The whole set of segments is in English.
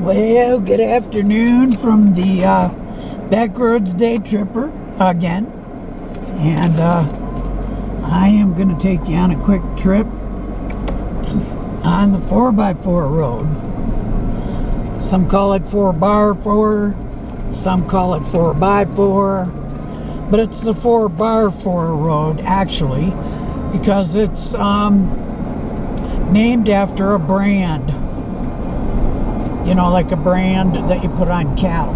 Well, good afternoon from the Backroads Day Tripper again, and I am going to take you on a quick trip on the 4x4 road. Some call it 4x4, some call it 4x4, but it's the 4x4 road actually, because it's named after a brand. You know, like a brand that you put on cattle.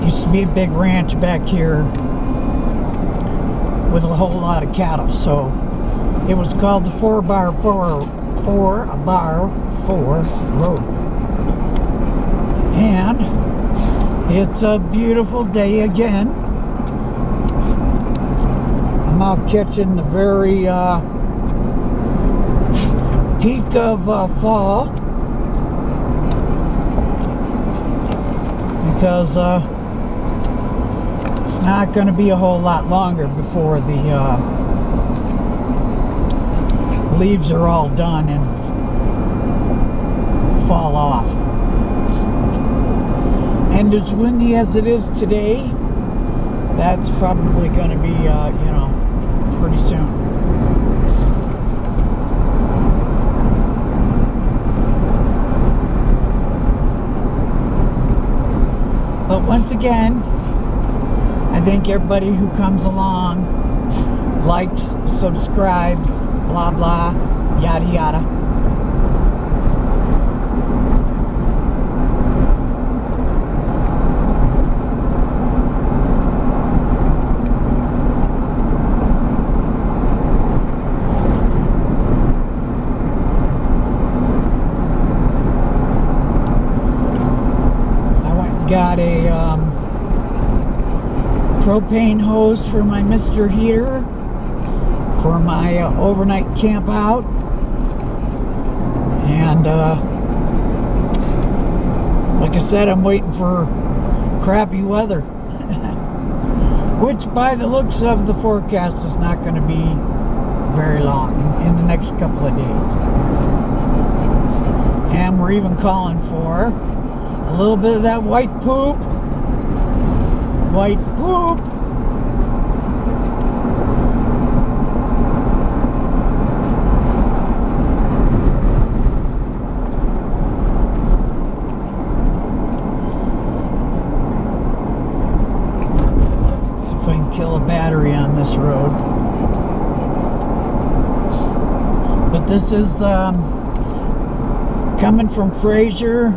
Used to be a big ranch back here with a whole lot of cattle, so it was called the 4x4 road. And it's a beautiful day again. I'm out catching the very peak of fall. Because it's not going to be a whole lot longer before the leaves are all done and fall off. And as windy as it is today, that's probably going to be, you know, pretty soon. But once again, I thank everybody who comes along, likes, subscribes, blah blah, yada yada. Got a propane hose for my Mr. Heater for my overnight camp out, and like I said, I'm waiting for crappy weather, which by the looks of the forecast is not going to be very long, in the next couple of days. And we're even calling for a little bit of that white poop. White poop. See if I can kill a battery on this road. But this is coming from Fraser,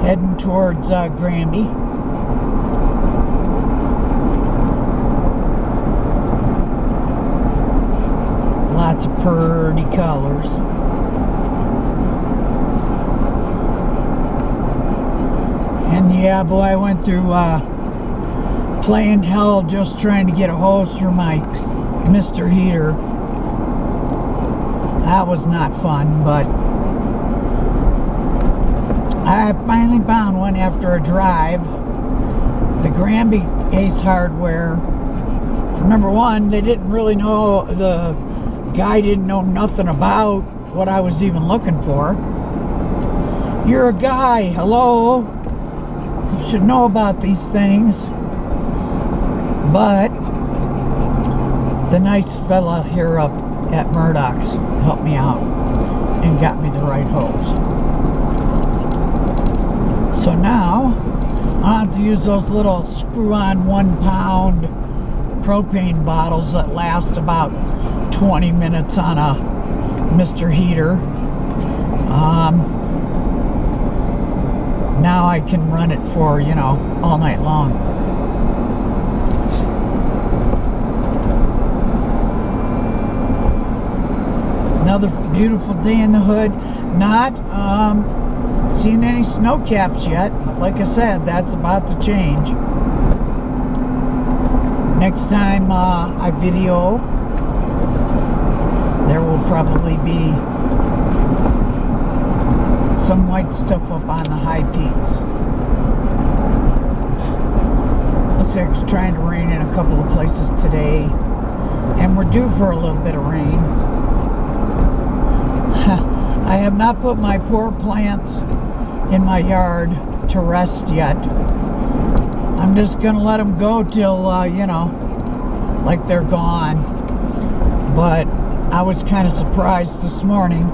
heading towards Granby. Lots of pretty colors. And yeah, boy, I went through playing hell just trying to get a hose for my Mr. Heater. That was not fun, but I finally found one after a drive. The Granby Ace Hardware. Number one, they didn't really know, the guy didn't know nothing about what I was even looking for. You're a guy, hello? You should know about these things. But the nice fella here up at Murdoch's helped me out and got me the right hose. So now I have to use those little screw-on 1-pound propane bottles that last about 20 minutes on a Mr. Heater. Now I can run it for, you know, all night long. Another beautiful day in the hood. Not seen any snow caps yet, but like I said, that's about to change. Next time I video, there will probably be some white stuff up on the high peaks. Looks like it's trying to rain in a couple of places today, and we're due for a little bit of rain. I have not put my poor plants in my yard to rest yet. I'm just gonna let them go till, you know, like they're gone. But I was kind of surprised this morning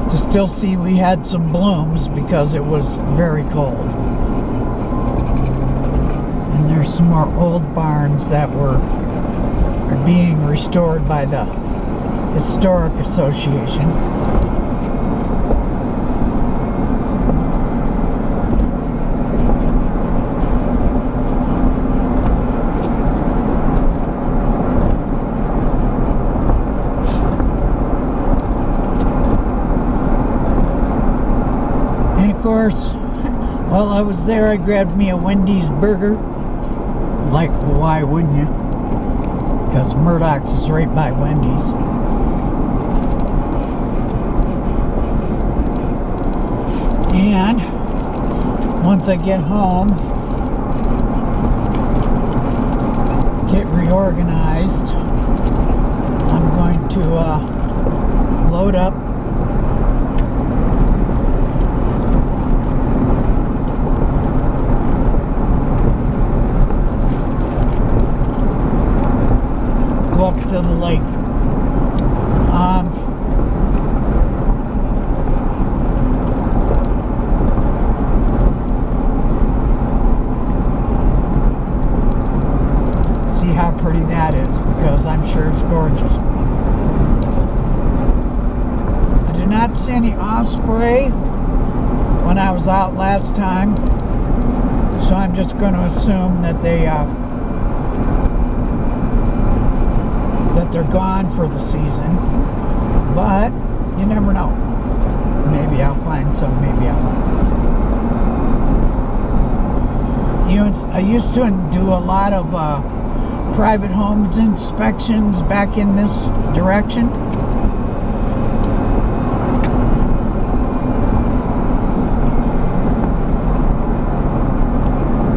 to still see we had some blooms because it was very cold. And there's some more old barns that are being restored by the Historic Association. And of course, while I was there, I grabbed me a Wendy's burger. Like, why wouldn't you? Because Murdoch's is right by Wendy's. And once I get home, get reorganized, I'm going to load up up to the lake. See how pretty that is, because I'm sure it's gorgeous. I did not see any osprey when I was out last time, so I'm just going to assume that they're gone for the season, but you never know. Maybe I'll find some, maybe I won't. You know, I used to do a lot of private homes inspections back in this direction.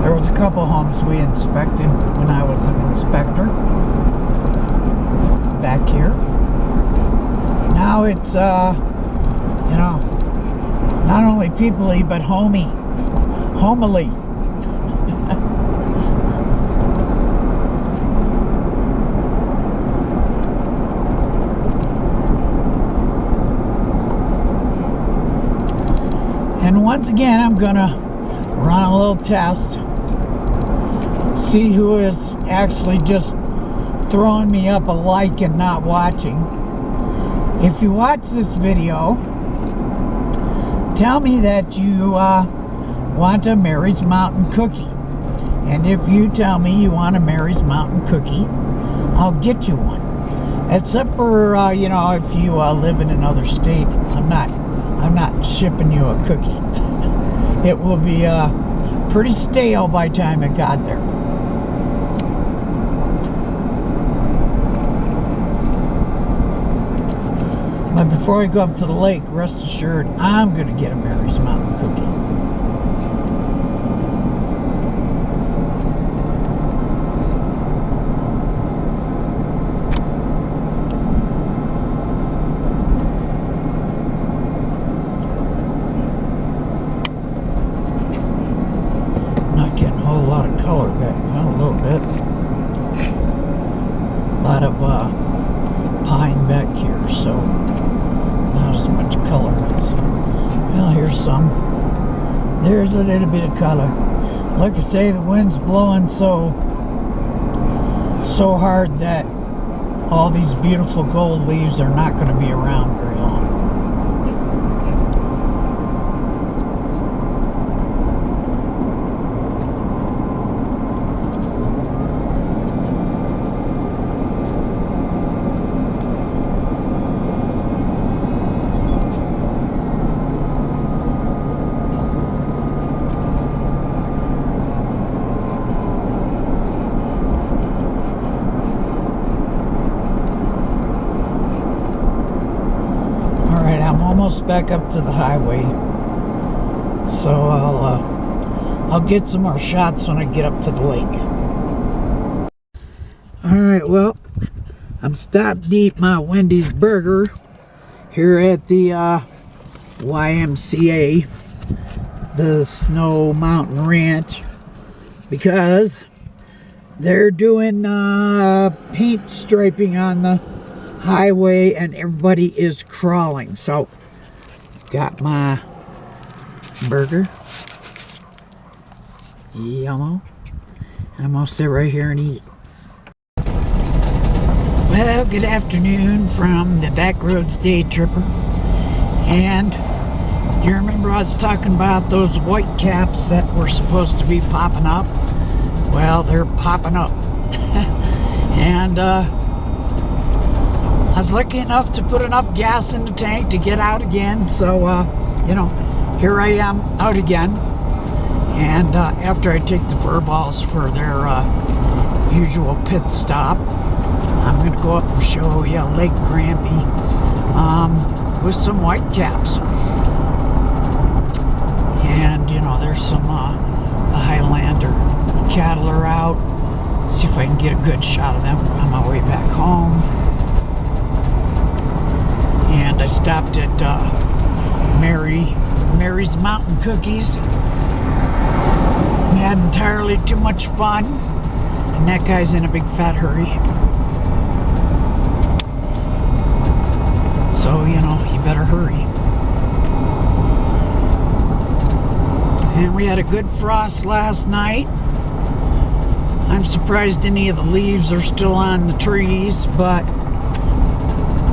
There was a couple homes we inspected when I was an inspector back here. Now it's you know, not only people-y but homely. And once again, I'm gonna run a little test, see who is actually just throwing me up a like and not watching. If you watch this video, tell me that you want a Mary's Mountain cookie. And if you tell me you want a Mary's Mountain cookie, I'll get you one. Except for, you know, if you live in another state, I'm not shipping you a cookie. It will be pretty stale by the time it got there. But before I go up to the lake, rest assured, I'm going to get a Mary's Mountain cookie. Not getting a whole lot of color back now, a little bit. A lot of pine back here, so not as much color as, well, here's some. There's a little bit of color. Like I say, the wind's blowing so hard that all these beautiful gold leaves are not going to be around very long. Almost back up to the highway, so I'll get some more shots when I get up to the lake. Alright, well, I'm stopped to eat my Wendy's burger here at the YMCA, the Snow Mountain Ranch because they're doing paint striping on the highway and everybody is crawling. So got my burger, yellow, and I'm gonna sit right here and eat it. Well, good afternoon from the Backroads Day Tripper. And you remember I was talking about those white caps that were supposed to be popping up? Well, they're popping up. And I was lucky enough to put enough gas in the tank to get out again. So, you know, here I am out again. And after I take the fur balls for their usual pit stop, I'm going to go up and show you Lake Granby with some white caps. And, you know, there's some the Highlander cattle are out. See if I can get a good shot of them on my way back home. And I stopped at Mary's Mountain Cookies. Had entirely too much fun. And that guy's in a big fat hurry. So, you know, you better hurry. And we had a good frost last night. I'm surprised any of the leaves are still on the trees, but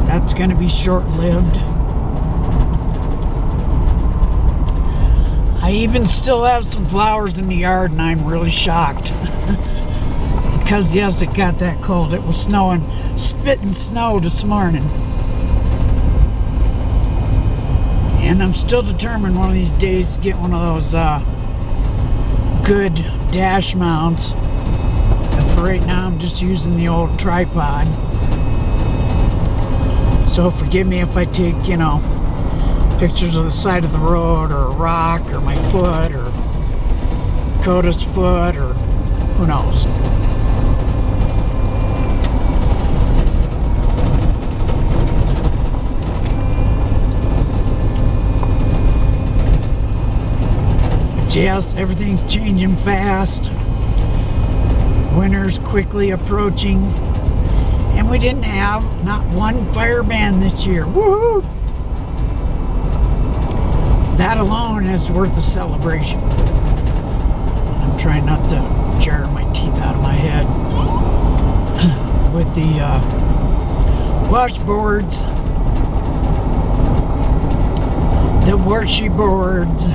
that's going to be short-lived. I even still have some flowers in the yard, and I'm really shocked. Because, yes, it got that cold. It was snowing, spitting snow this morning. And I'm still determined one of these days to get one of those good dash mounts. And for right now, I'm just using the old tripod. So forgive me if I take, you know, pictures of the side of the road or a rock or my foot or Coda's foot or who knows. Yes, everything's changing fast. Winter's quickly approaching. And we didn't have not one fire ban this year. Woohoo! That alone is worth a celebration. I'm trying not to jar my teeth out of my head with the washboards, the washy boards.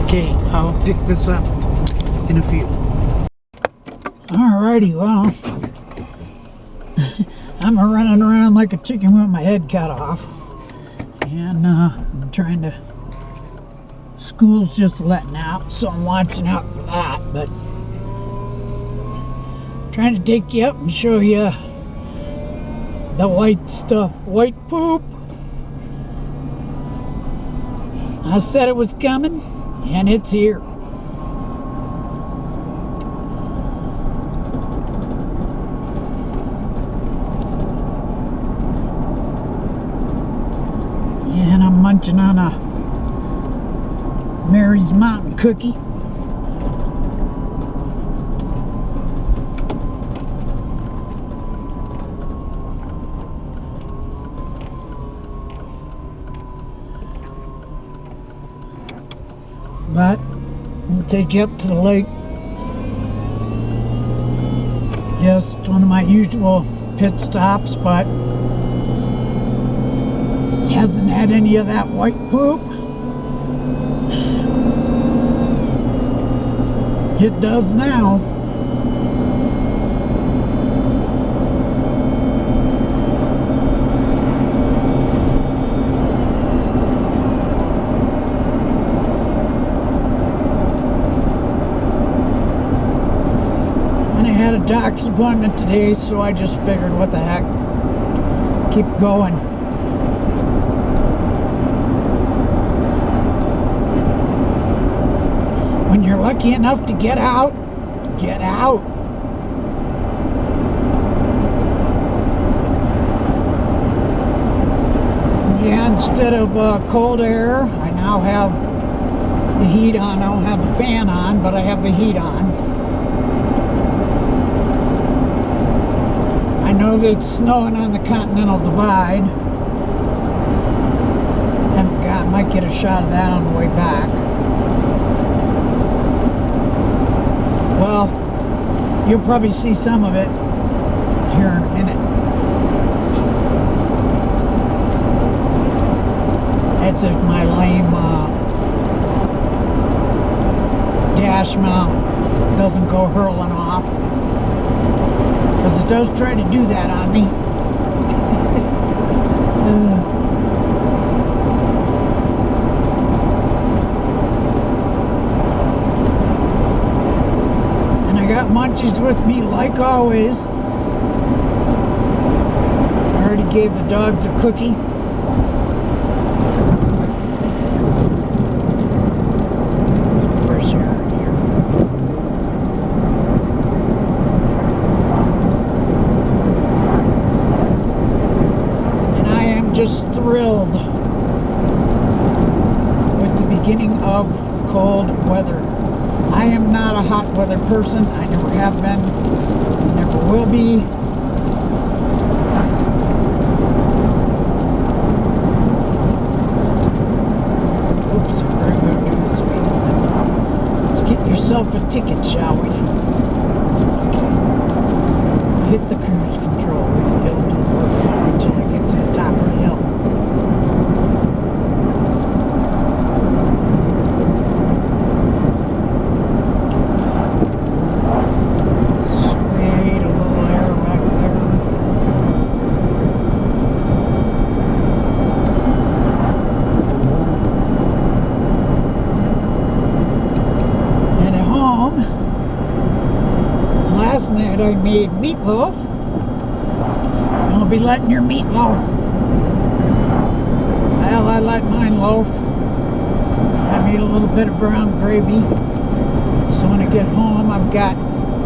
Okay, I'll pick this up in a few. Alrighty, well, I'm running around like a chicken with my head cut off. And I'm trying to, school's just letting out, so I'm watching out for that. But trying to take you up and show you the white stuff, white poop. I said it was coming. And it's here. And I'm munching on a Mary's Mountain Cookie. But I'll take you up to the lake. Yes, it's one of my usual pit stops, but it hasn't had any of that white poop. It does now. Had a doc's appointment today, so I just figured, what the heck, keep going. When you're lucky enough to get out, get out. Yeah, instead of cold air, I now have the heat on. I don't have the fan on, but I have the heat on. I know that it's snowing on the Continental Divide. I might get a shot of that on the way back. Well, you'll probably see some of it here in a minute. That's if my lame dash mount doesn't go hurling off, because it does try to do that on me. And I got munchies with me like always. I already gave the dogs a cookie. Just thrilled with the beginning of cold weather. I am not a hot weather person. I never have been, never will be. Oops, we're going to do this speed limit. Let's get yourself a ticket, shall we? Okay. Hit the cruise control. It'll do work for me until I get to the top of the hill. Sweet, a little air back there. And at home, last night I made meatloaf. Don't be letting your meat loaf. Well, I let mine loaf. I made a little bit of brown gravy. So when I get home, I've got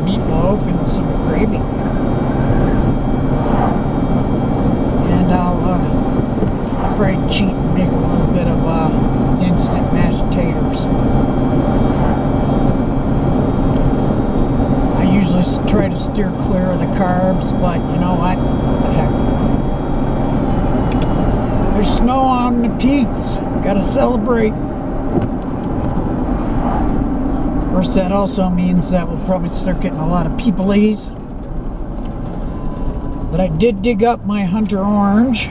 meatloaf and some gravy. And I'll probably cheat and make a little bit of instant mashed potatoes. I usually try to steer clear of the carbs, but you know what? What the heck? There's snow on the peaks. Gotta celebrate. Of course, that also means that we'll probably start getting a lot of peoplies. But I did dig up my Hunter Orange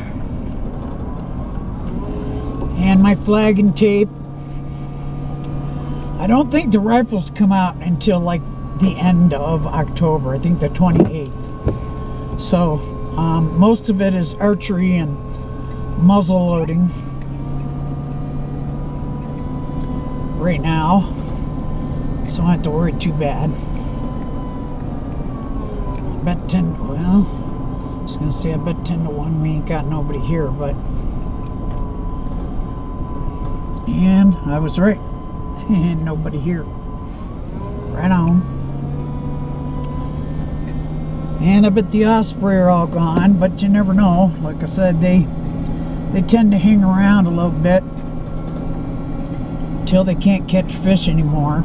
and my flag and tape. I don't think the rifles come out until like the end of October. I think the 28th. So most of it is archery and muzzle loading right now, so I don't have to worry too bad. I bet 10, well, I was gonna say I bet 10 to 1 we ain't got nobody here, but, and I was right. And nobody here. Right on. And I bet the osprey are all gone, but you never know. Like I said, they tend to hang around a little bit till they can't catch fish anymore.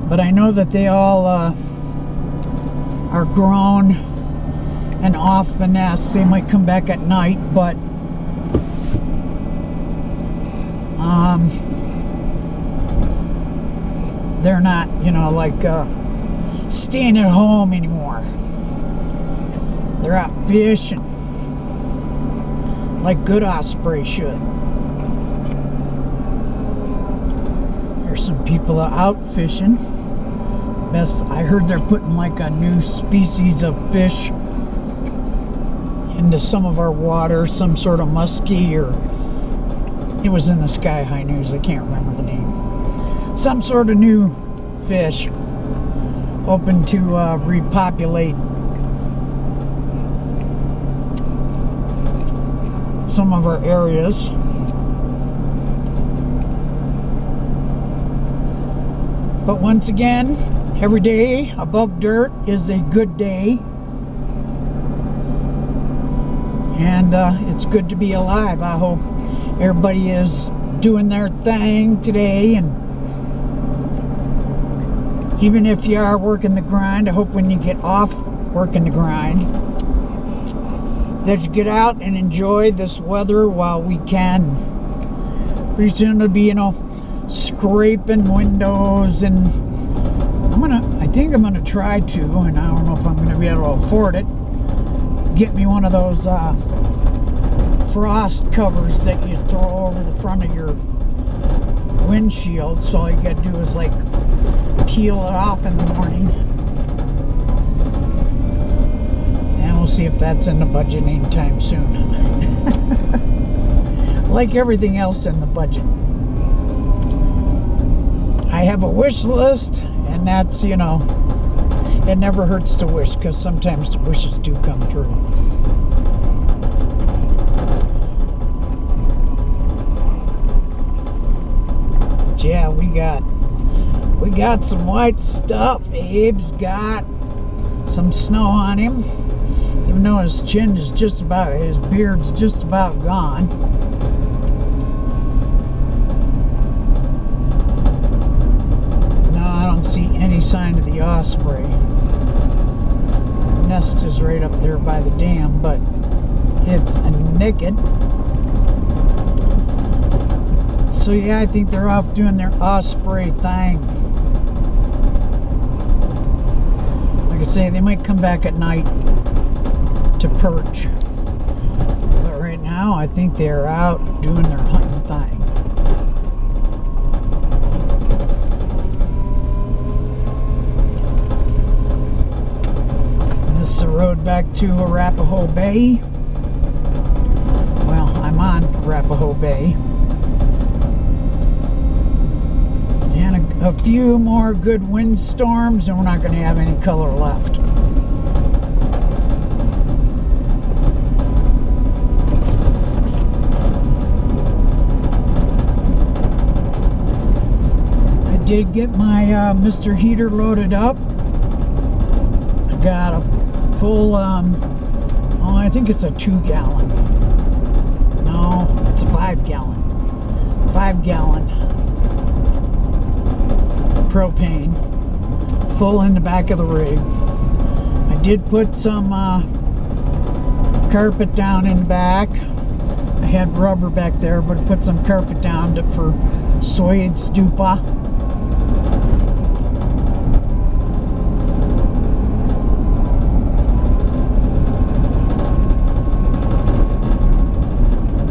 But I know that they all are grown and off the nest. They might come back at night, but they're not, you know, like staying at home anymore. They're out fishing like good osprey should. There's some people out fishing. I heard they're putting like a new species of fish into some of our water, some sort of muskie, or it was in the Sky High News, I can't remember the name. Some sort of new fish open to repopulate some of our areas. But once again, every day above dirt is a good day. And it's good to be alive. I hope everybody is doing their thing today, and even if you are working the grind, I hope when you get off working the grind that you get out and enjoy this weather while we can. Pretty soon it'll be, you know, scraping windows, and I think I'm gonna try to, and I don't know if I'm gonna be able to afford it, get me one of those frost covers that you throw over the front of your windshield, so all you gotta do is like peel it off in the morning. And we'll see if that's in the budget anytime soon. Like everything else in the budget, I have a wish list, and that's, you know, it never hurts to wish, because sometimes the wishes do come true. But yeah, we got some white stuff. Abe's got some snow on him, even though his chin is just about, his beard's just about gone. No, I don't see any sign of the osprey. The nest is right up there by the dam, but it's naked. So yeah, I think they're off doing their osprey thing. Like I say, they might come back at night to perch. But right now, I think they're out doing their hunting thing. This is the road back to Arapaho Bay. Well, I'm on Arapaho Bay. And a few more good windstorms, and we're not going to have any color left. I did get my Mr. Heater loaded up. I got a full, oh, I think it's a 2-gallon. No, it's a 5-gallon. 5-gallon. Propane, full in the back of the rig. I did put some carpet down in the back. I had rubber back there, but I put some carpet down for suede stupa.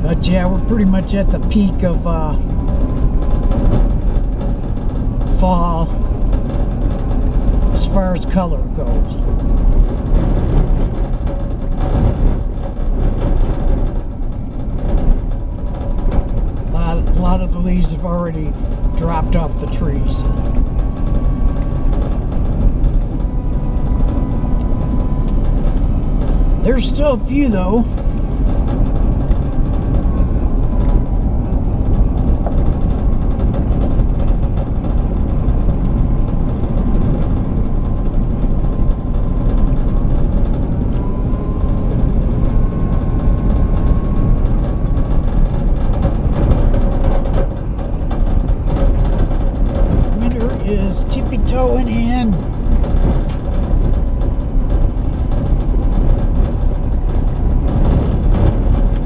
But yeah, we're pretty much at the peak of fall as far as color goes. A lot of the leaves have already dropped off the trees. There's still a few though. Tippy-toeing in.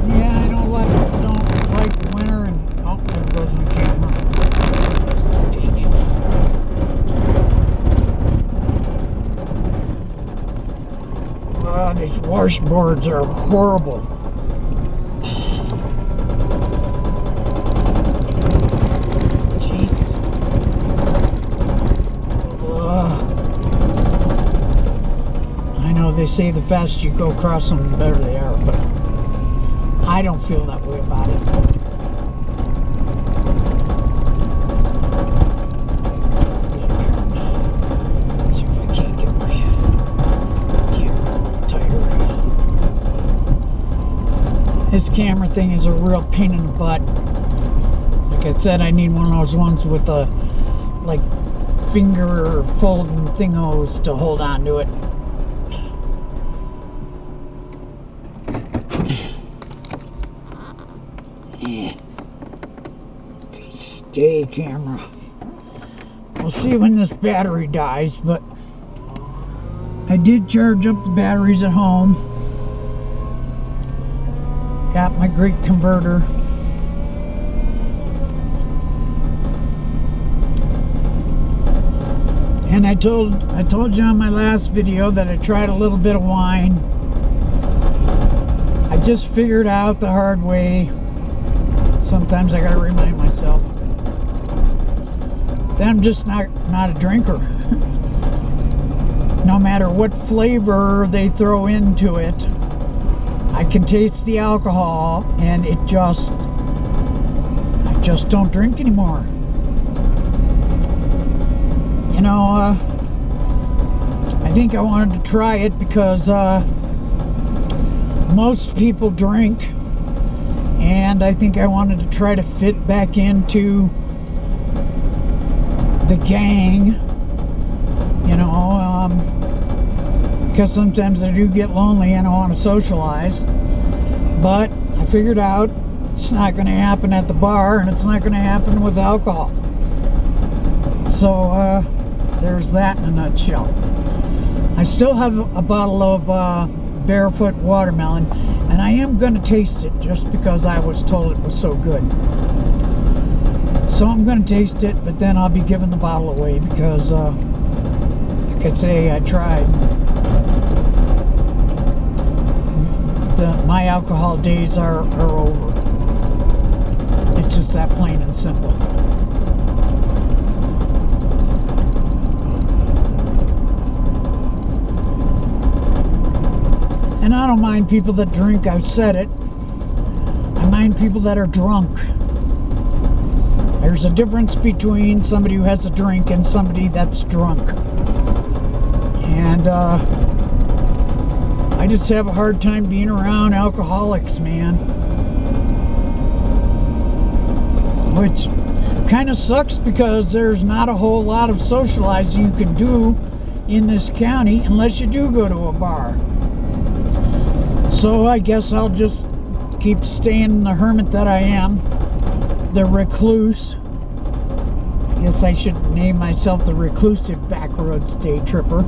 Yeah, I know a lot of people don't like winter, and oh, there goes my camera. Dang it. Oh, these washboards are horrible. They say the faster you go across them, the better they are, but I don't feel that way about it. See if I can't get my camera a little tighter. This camera thing is a real pain in the butt. Like I said, I need one of those ones with a like finger folding thingos to hold on to it. day camera. We'll see when this battery dies, but I did charge up the batteries at home. Got my great converter. And I told you on my last video that I tried a little bit of wine. I just figured out the hard way. Sometimes I gotta remind myself that I'm just not a drinker. No matter what flavor they throw into it, I can taste the alcohol, and I just don't drink anymore. You know, I think I wanted to try it because most people drink, and I think I wanted to try to fit back into the gang, you know, because sometimes I do get lonely and I want to socialize. But I figured out it's not going to happen at the bar, and it's not going to happen with alcohol. So there's that in a nutshell. I still have a bottle of Barefoot watermelon, and I am going to taste it just because I was told it was so good. So I'm going to taste it, but then I'll be giving the bottle away because, like I say, I tried. My alcohol days are over. It's just that plain and simple. And I don't mind people that drink, I've said it. I mind people that are drunk. There's a difference between somebody who has a drink and somebody that's drunk. And I just have a hard time being around alcoholics, man. Which kind of sucks because there's not a whole lot of socializing you can do in this county unless you do go to a bar. So I guess I'll just keep staying the hermit that I am, the recluse. I guess I should name myself the reclusive backroads day tripper.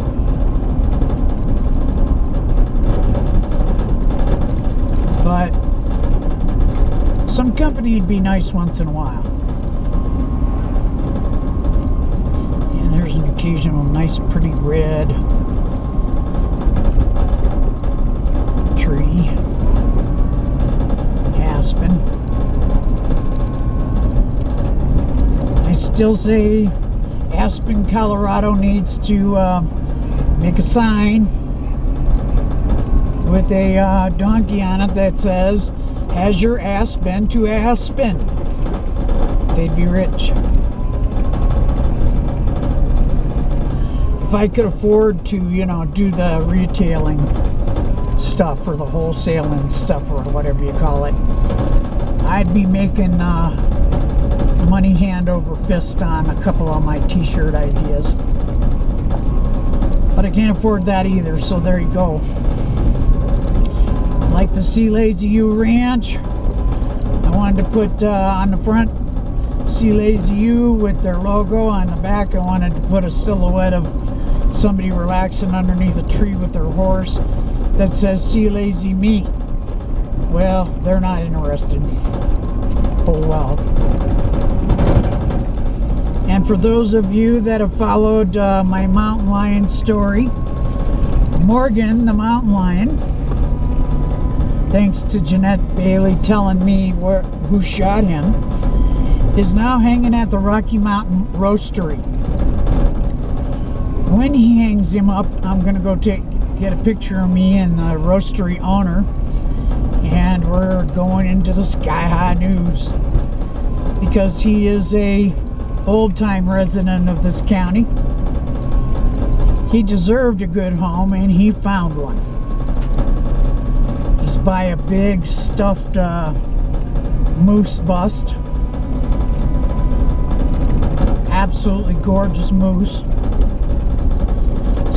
But some company would be nice once in a while. And there's an occasional nice pretty red tree, aspen. I still say Aspen, Colorado needs to make a sign with a donkey on it that says, "Has your ass been to Aspen?" They'd be rich. If I could afford to, you know, do the retailing stuff or the wholesaling stuff or whatever you call it, I'd be making money hand over fist on a couple of my t-shirt ideas. But I can't afford that either, so there you go. Like the Sea Lazy U Ranch, I wanted to put on the front Sea Lazy U with their logo. On the back I wanted to put a silhouette of somebody relaxing underneath a tree with their horse that says Sea Lazy Me. Well, they're not interested. Oh well. And for those of you that have followed my mountain lion story, Morgan the mountain lion, thanks to Jeanette Bailey telling me who shot him, is now hanging at the Rocky Mountain Roastery. When he hangs him up, I'm going to go get a picture of me and the roastery owner, and we're going into the Sky High News because he is a old-time resident of this county. He deserved a good home, and he found one. He's by a big stuffed moose bust. Absolutely gorgeous moose.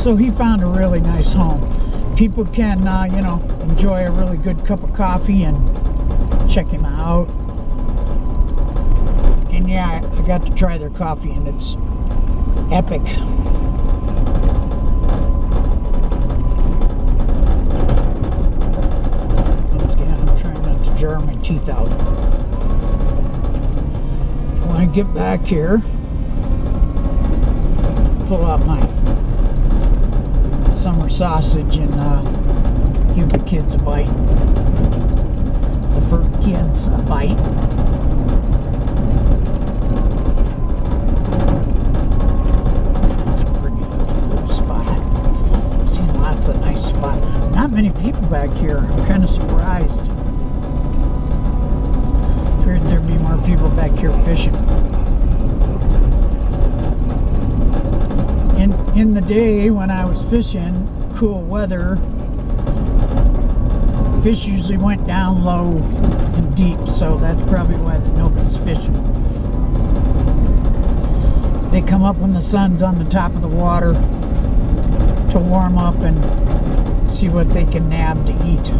So he found a really nice home. People can, you know, enjoy a really good cup of coffee and check him out. And And yeah, I got to try their coffee, and it's epic. Again, I'm trying not to jar my teeth out. When I get back here, pull out my summer sausage and give the kids a bite. The fur kids a bite. It's a pretty little spot. I've seen lots of nice spots. Not many people back here. I'm kind of surprised. Figured there'd be more people back here fishing. In the day when I was fishing, cool weather, fish usually went down low and deep, so that's probably why nobody's fishing. They come up when the sun's on the top of the water to warm up and see what they can nab to eat.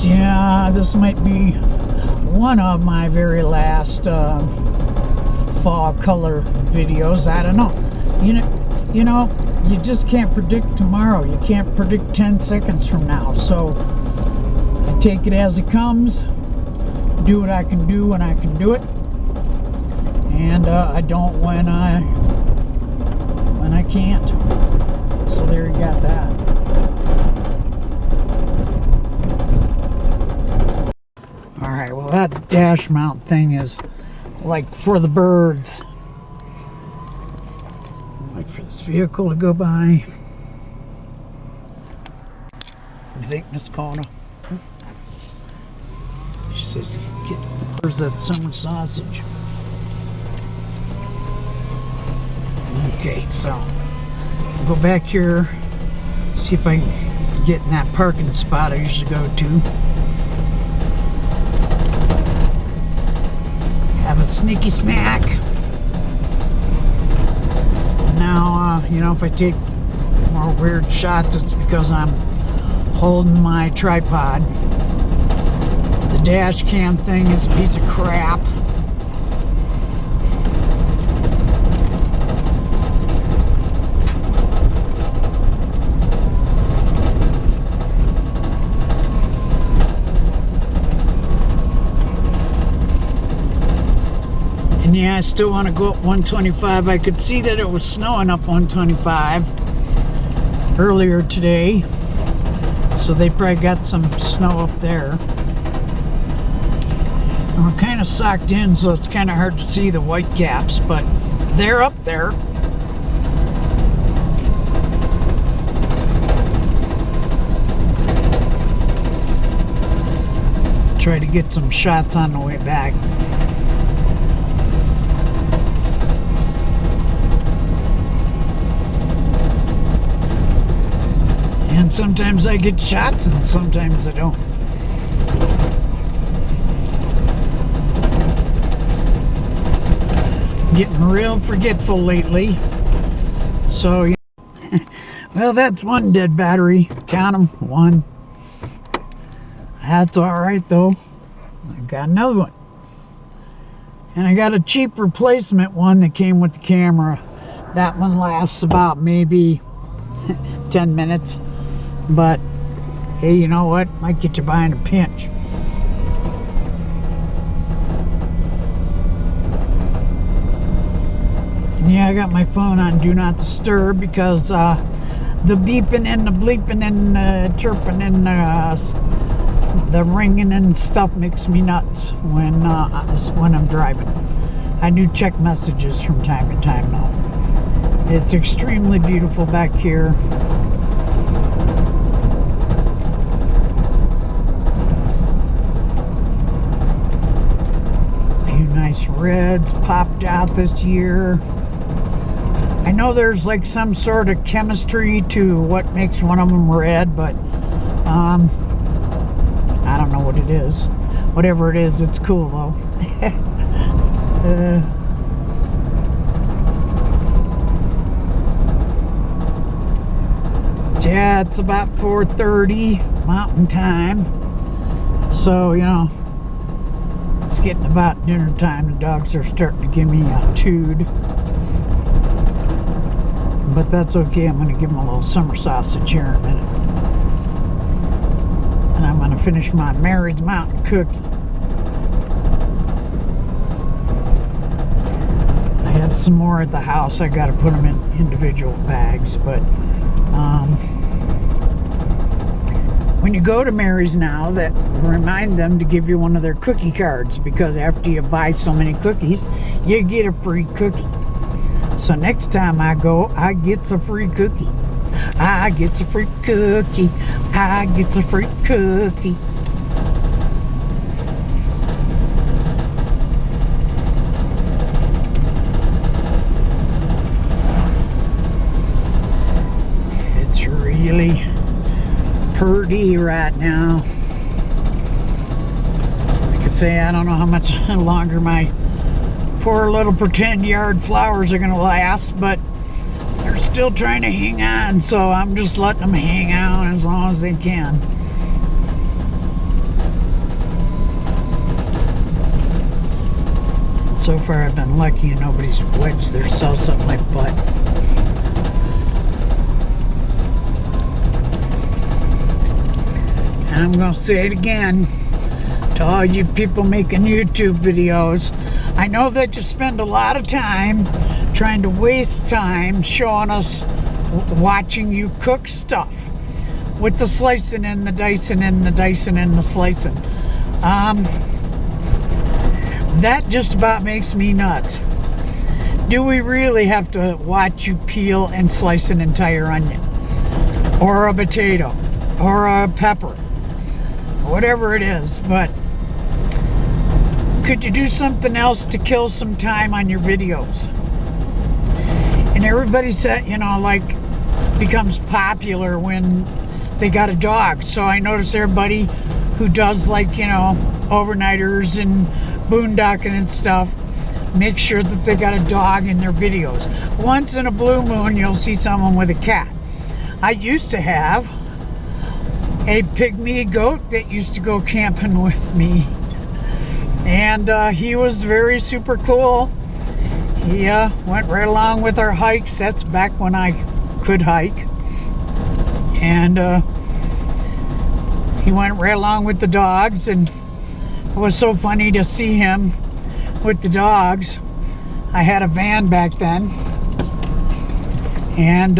Yeah, this might be one of my very last fall color videos. I don't know. You know, you just can't predict tomorrow. You can't predict 10 seconds from now. So I take it as it comes, do what I can do when I can do it, and I don't when I can't. So there you got that. Alright, well, that dash mount thing is like for the birds. Wait for this vehicle to go by. What do you think, Mr. Kona? She says, where's that summer sausage? Okay, so I'll go back here, see if I can get in that parking spot I usually go to. Have a sneaky snack. And now, you know, if I take more weird shots, it's because I'm holding my tripod. The dash cam thing is a piece of crap. And yeah, I still want to go up 125. I could see that it was snowing up 125 earlier today, so they probably got some snow up there. And we're kind of socked in, so it's kind of hard to see the white caps, but they're up there. Try to get some shots on the way back. And sometimes I get shots and sometimes I don't. Getting real forgetful lately. So, you know, well, that's one dead battery. Count them, one. That's alright though. I got another one. And I got a cheap replacement one that came with the camera. That one lasts about maybe 10 minutes. But hey, you know what? Might get you by in a pinch. And yeah, I got my phone on Do Not Disturb because the beeping and the bleeping and the chirping and the ringing and stuff makes me nuts when I'm driving. I do check messages from time to time though. It's extremely beautiful back here. Nice reds popped out this year. I know there's like some sort of chemistry to what makes one of them red, but I don't know what it is. Whatever it is, it's cool though. Yeah, it's about 4:30 Mountain Time. So, you know, it's getting about dinner time. The dogs are starting to give me a tood. But that's okay. I'm going to give them a little summer sausage here in a minute. And I'm going to finish my Mary's Mountain cookie. I have some more at the house. I got to put them in individual bags. But when you go to Mary's now, that remind them to give you one of their cookie cards, because after you buy so many cookies, you get a free cookie. So next time I go, I get a free cookie. I get a free cookie. I get a free cookie. It's really pretty right now. Like I say, I don't know how much longer my poor little pretend yard flowers are gonna last, but they're still trying to hang on, so I'm just letting them hang out as long as they can. And so far I've been lucky and nobody's wedged themselves up my butt. And I'm gonna say it again to all you people making YouTube videos. I know that you spend a lot of time trying to waste time showing us watching you cook stuff with the slicing and the dicing and the dicing and the slicing. That just about makes me nuts. Do we really have to watch you peel and slice an entire onion or a potato or a pepper, whatever it is? But could you do something else to kill some time on your videos? And everybody said, you know, like, becomes popular when they got a dog. So I notice everybody who does, like, you know, overnighters and boondocking and stuff, make sure that they got a dog in their videos. Once in a blue moon, you'll see someone with a cat. I used to have a pygmy goat that used to go camping with me. And he was very super cool. He went right along with our hikes. That's back when I could hike. And he went right along with the dogs. And it was so funny to see him with the dogs. I had a van back then. And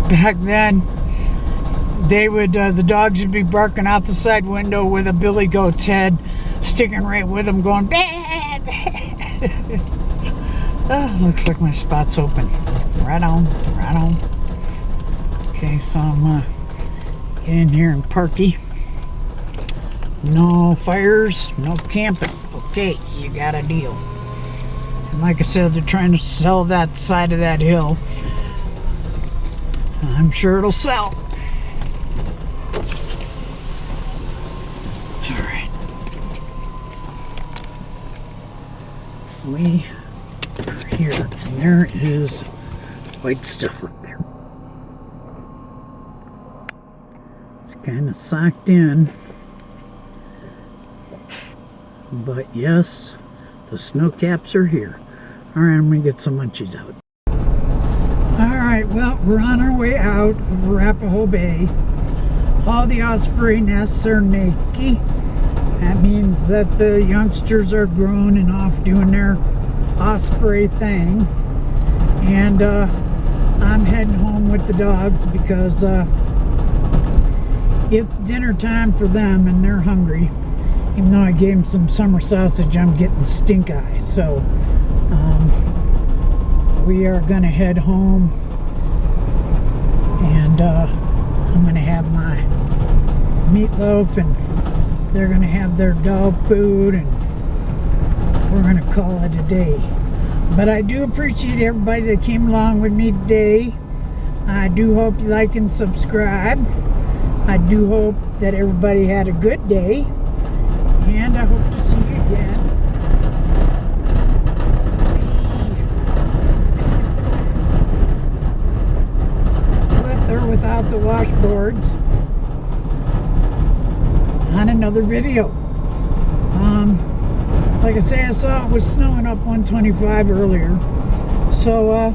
back then, they would, the dogs would be barking out the side window with a billy goat's head sticking right with them, going, bah, bah. Oh, looks like my spot's open. Right on, right on. Okay, so I'm in here in Parky. No fires, no camping. Okay, you got a deal. And like I said, they're trying to sell that side of that hill. I'm sure it'll sell. Alright. We are here, and there is white stuff up there. It's kind of socked in. But yes, the snow caps are here. Alright, I'm going to get some munchies out. Alright, well, we're on our way out of Arapaho Bay. All the osprey nests are naked. That means that the youngsters are grown and off doing their osprey thing. And I'm heading home with the dogs because it's dinner time for them and they're hungry. Even though I gave them some summer sausage, I'm getting stink eye. So we are going to head home, and I'm going to have my meatloaf, and they're going to have their dog food, and we're going to call it a day. But I do appreciate everybody that came along with me today. I do hope you like and subscribe. I do hope that everybody had a good day. And I hope to see you again. another video. Like I say, I saw it was snowing up 125 earlier, so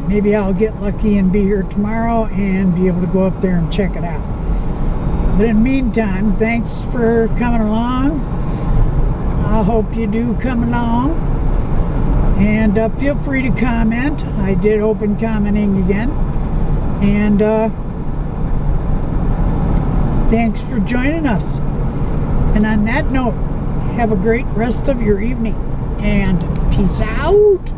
maybe I'll get lucky and be here tomorrow and be able to go up there and check it out. But in the meantime, thanks for coming along. I hope you do come along, and feel free to comment. I did open commenting again, and thanks for joining us. And on that note, have a great rest of your evening, and peace out.